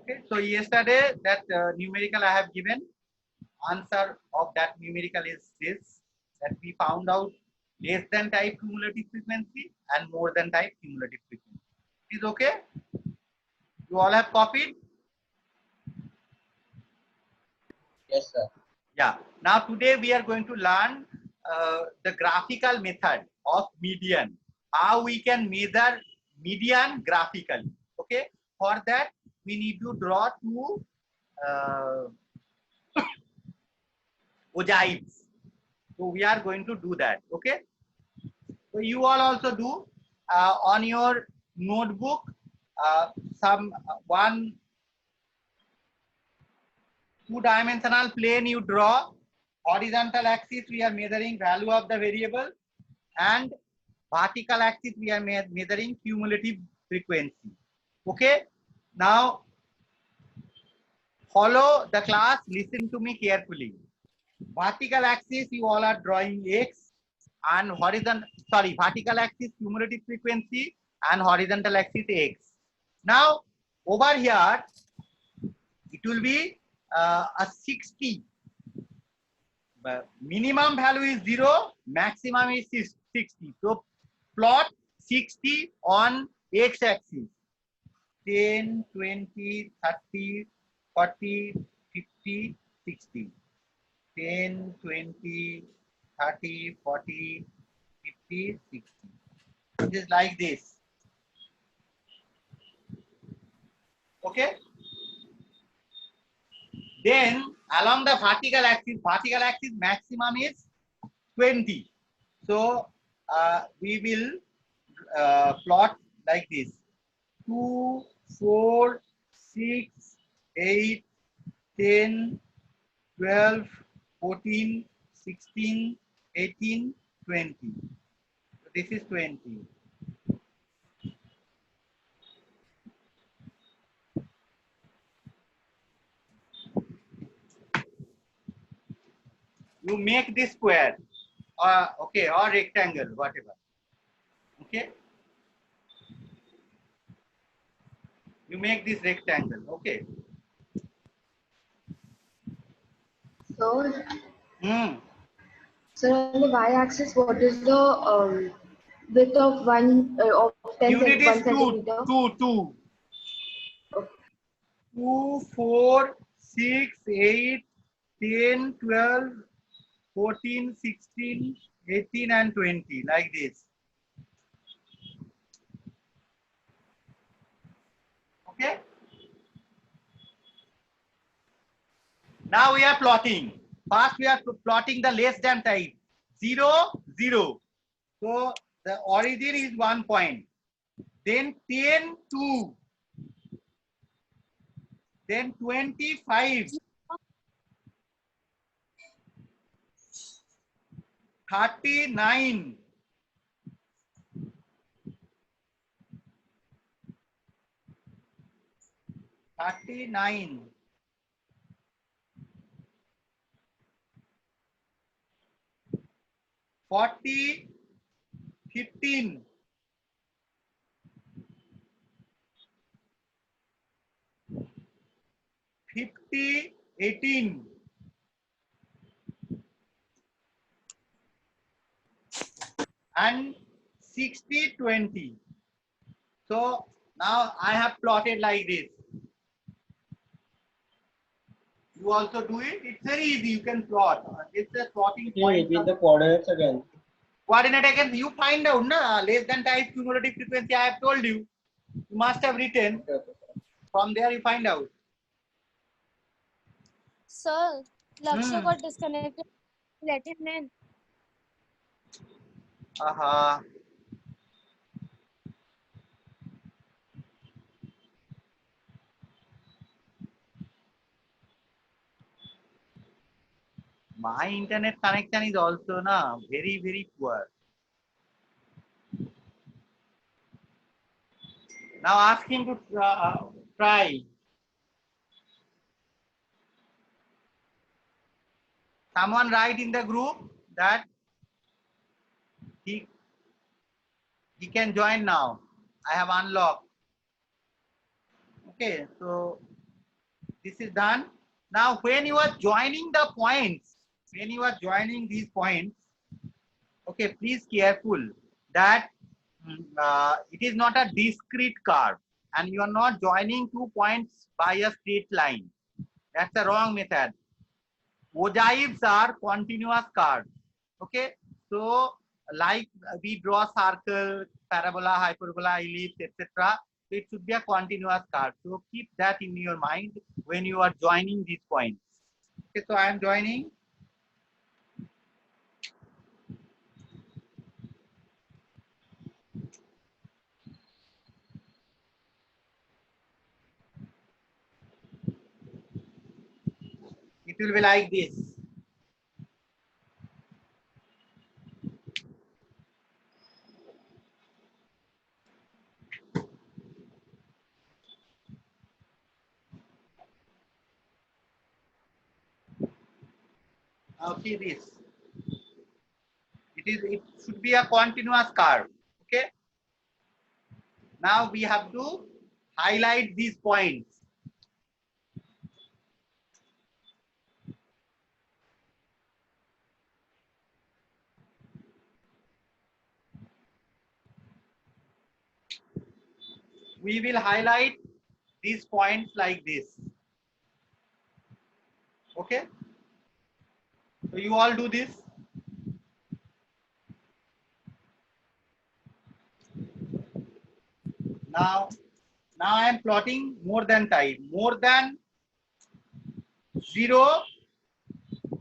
Okay, so yesterday that numerical I have given, answer of that numerical is this, that we found out less than type cumulative frequency and more than type cumulative frequency. Is okay? You all have copied? Yes, sir. Yeah. Now today we are going to learn the graphical method of median. How we can measure median graphically. Okay. For that we need to draw two ogives. So we are going to do that. Okay. So you all also do on your notebook some one two-dimensional plane you draw. Horizontal axis we are measuring value of the variable, and vertical axis we are measuring cumulative frequency. Okay. Now follow the class, listen to me carefully. Vertical axis you all are drawing x, and vertical axis cumulative frequency and horizontal axis x. Now over here it will be a 60. But minimum value is 0, maximum is 60. So plot 60 on x axis. 10, 20, 30, 40, 50, 60. 10, 20, 30, 40, 50, 60. It is like this. Okay. Then along the vertical axis maximum is 20. So we will plot like this: 2, 4, 6, 8, 10, 12, 14, 16, 18, 20. So this is 20. You make this square, okay, or rectangle, whatever. Okay. You make this rectangle. Okay. So, Hmm. so on the y-axis, what is the width of of 1 Unit is 2, centimeter? 2, 2. 2, 4, 6, 8, 10, 12, 14, 16, 18, and 20, like this. Okay. Now we are plotting. First we are plotting the less than type. 0, 0. So the origin is 1 point. Then 10, 2. Then 25. 39. 39. 40, 15. 50, 18. And 60, 20. So now I have plotted like this. You also do it. It's very easy. You can plot. It's a plotting Can you point. repeat the coordinates again? Coordinate again. You find out, na, less than type cumulative frequency. I have told you. You must have written. Okay, okay. From there you find out. Sir, Lakshya got disconnected. Let him in. Aha. My internet connection is also very, very poor. Now ask him to try. Someone write in the group that he can join now. I have unlocked. Okay, so This is done. Now, when you are joining the points, when you are joining these points, okay, please careful that it is not a discrete curve and you are not joining 2 points by a straight line. That's the wrong method. Ogives are continuous curves. Okay, so like we draw circle, parabola, hyperbola, ellipse, etc. So it should be a continuous curve. So keep that in your mind when you are joining these points. Okay, so I am joining. It will be like this. Okay, this. It should be a continuous curve. Okay. Now we have to highlight these points. We will highlight these points like this. Okay. So you all do this. Now I am plotting more than type. More than 0,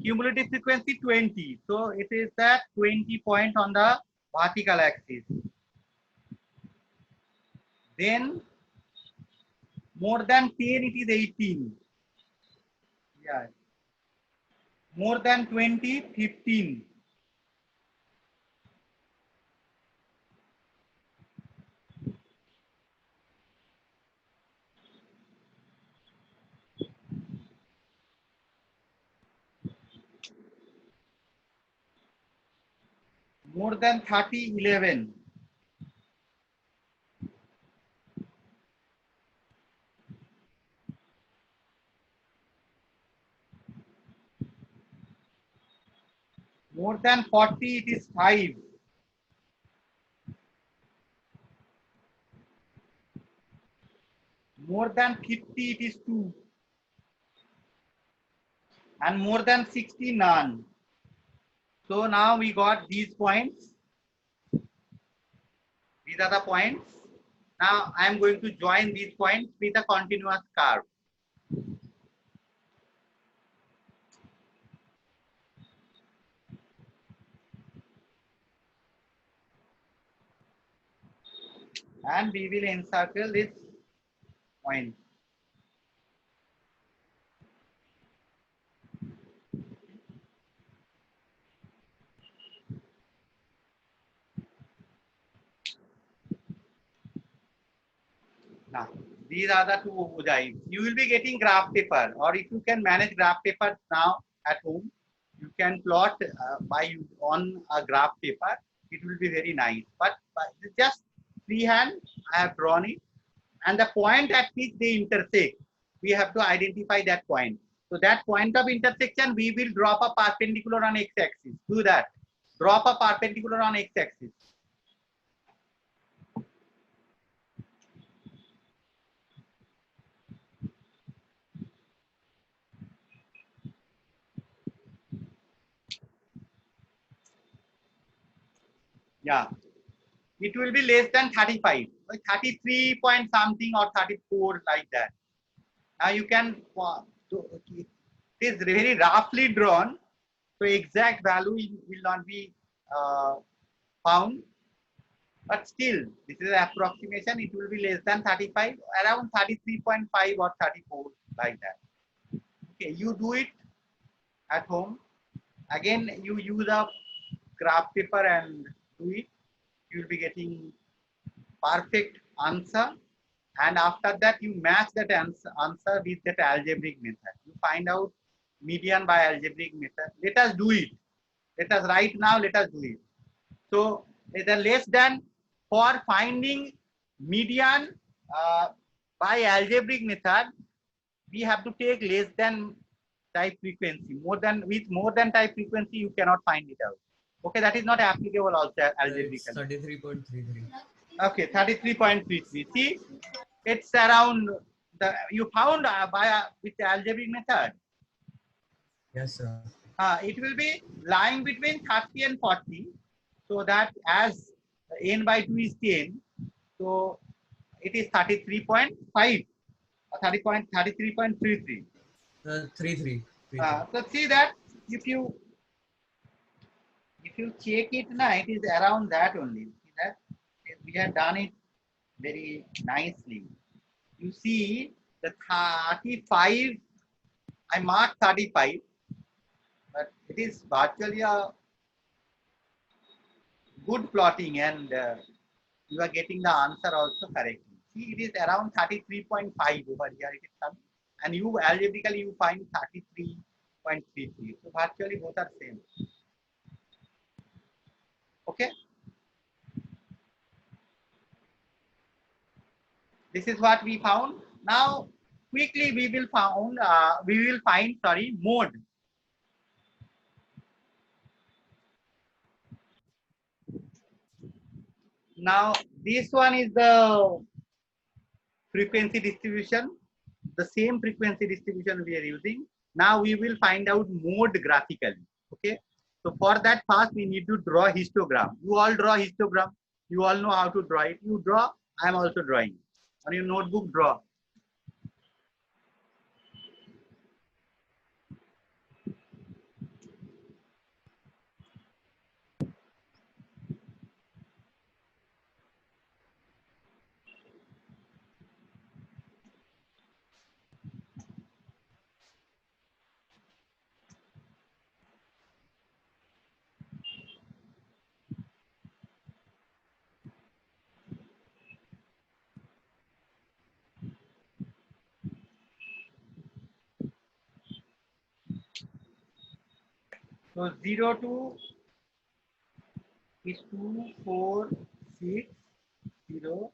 cumulative frequency 20. So it is that 20 point on the vertical axis. Then more than 10, it is 18. Yeah. More than 20, 15. More than 30, 11. More than 40, it is 5. More than 50, it is 2. And more than 60, none. So now we got these points. These are the points. Now I am going to join these points with a continuous curve. And we will encircle this point. Now, these are the two ogives. You will be getting graph paper, or if you can manage graph paper now at home, you can plot on a graph paper. It will be very nice. But just freehand, I have drawn it, and the point at which they intersect, we have to identify that point. So that point of intersection, we will drop a perpendicular on x-axis. Do that. Drop a perpendicular on x-axis. Yeah, it will be less than 35, like 33 point something or 34 like that. Now you can, it is very roughly drawn, so exact value will not be found. But still, this is an approximation. It will be less than 35, around 33.5 or 34 like that. Okay, you do it at home. Again, you use a graph paper and do it. You will be getting perfect answer. And after that, you match that answer with that algebraic method. You find out median by algebraic method. Let us do it. Let us right now, let us do it. So the less than, for finding median by algebraic method, we have to take less than type frequency. More than type frequency, you cannot find it out. Okay, that is not applicable also It's algebraically. 33.33. Okay, 33.33. See, it's around the you found with the algebraic method. Yes, sir. It will be lying between 30 and 40. So that as n by 2 is 10, so it is 33.5 or 33.33. 33. So see that if you check it now, it is around that only. See that we have done it very nicely. You see the 35. I marked 35, but it is virtually a good plotting, and you are getting the answer also correctly. See, it is around 33.5 over here. It is coming, and you algebraically you find 33.33. So virtually both are same. Okay. This is what we found. Now quickly we will find mode. Now this one is the frequency distribution, the same frequency distribution we are using. Now we will find out mode graphically. Okay. So for that, first we need to draw histogram. You all draw histogram. You all know how to draw it. You draw. I am also drawing. On your notebook, draw. So 0 to is 2, 4, 6, 0,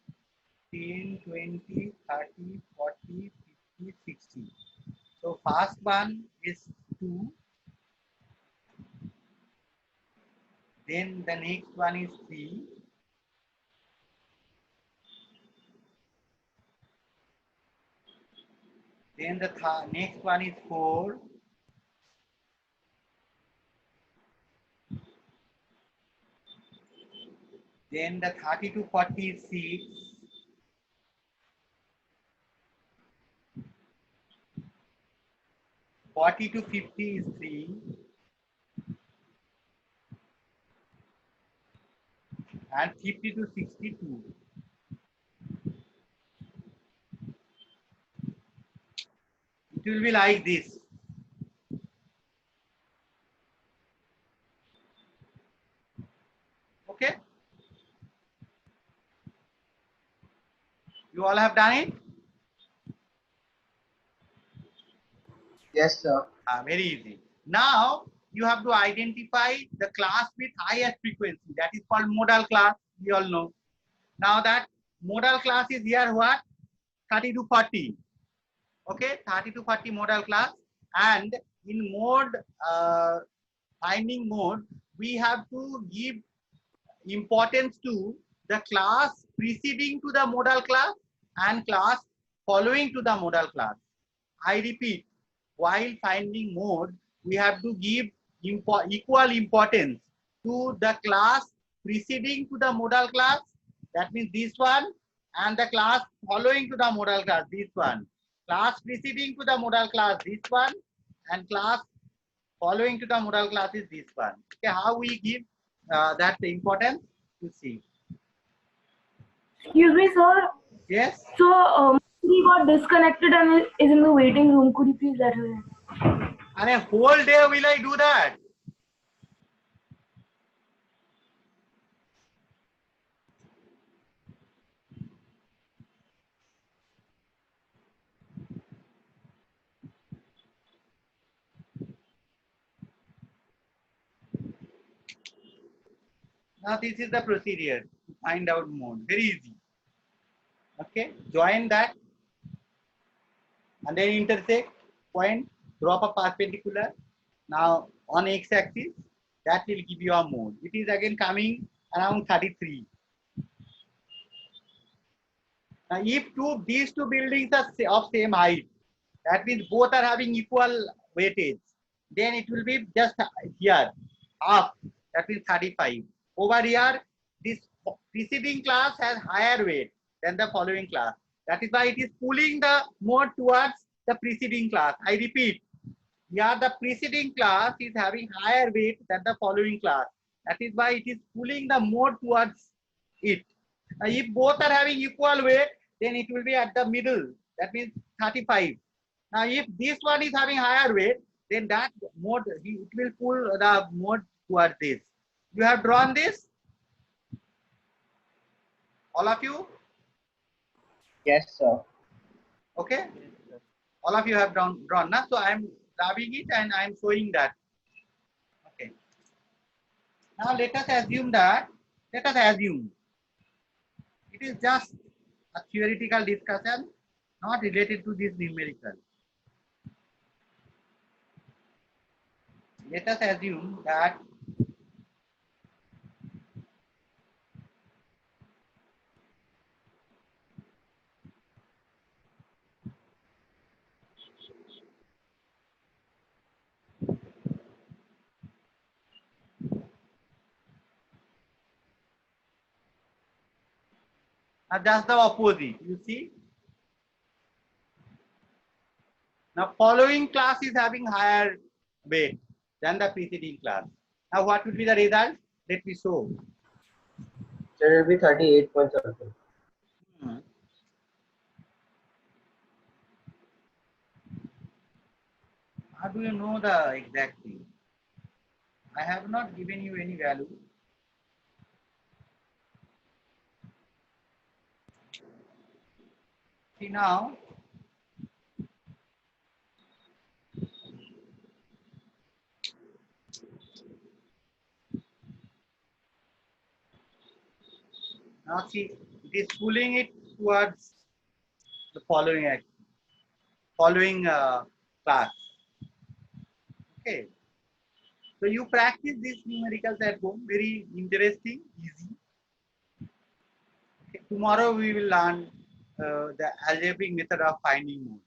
10, 20, 30, 40, 50, 60. So first one is 2. Then the next one is 3. Then the next one is 4. Then the 30 to 40 is 6. 40 to 50 is 3. And 50 to 62. It will be like this. Okay. You all have done it? Yes, sir. Very easy. Now you have to identify the class with highest frequency. That is called modal class. We all know. Now that modal class is here what? 30 to 40. Okay, 30 to 40 modal class. And in mode, finding mode, we have to give importance to the class preceding to the modal class and class following to the modal class. I repeat, while finding mode, we have to give equal importance to the class preceding to the modal class. That means this one, and the class following to the modal class, this one. Class preceding to the modal class, this one, and class following to the modal class is this one. Okay, how we give that importance to see. Excuse me, sir. Yes. So, he got disconnected and is in the waiting room. Could you please let her in? And a whole day will I do that? Now this is the procedure to find out mode. Very easy. Okay, join that. and then intersect point, drop a perpendicular. Now on x-axis, that will give you a mode. It is again coming around 33. Now if these two buildings are of same height, that means both are having equal weightage, then it will be just here, half, that means 35. Over here, this preceding class has higher weight than the following class. That is why it is pulling the mode towards the preceding class. I repeat, here the preceding class is having higher weight than the following class. That is why it is pulling the mode towards it. Now, if both are having equal weight, then it will be at the middle. That means 35. Now, if this one is having higher weight, then that mode, it will pull the mode towards this. You have drawn this? All of you? Yes, sir. Okay? All of you have drawn now. So I am rubbing it and I am showing that. Okay. Now let us assume it is just a theoretical discussion, not related to this numerical. Let us assume that just the opposite, you see. Now following class is having higher weight than the preceding class. Now what will be the result? Let me show. So it will be 38 point something. How do you know the exact thing? I have not given you any value. See now, see, it is pulling it towards the following class. Okay. So you practice these numericals at home. Very interesting, easy. Okay. Tomorrow we will learn the algebraic method of finding mode.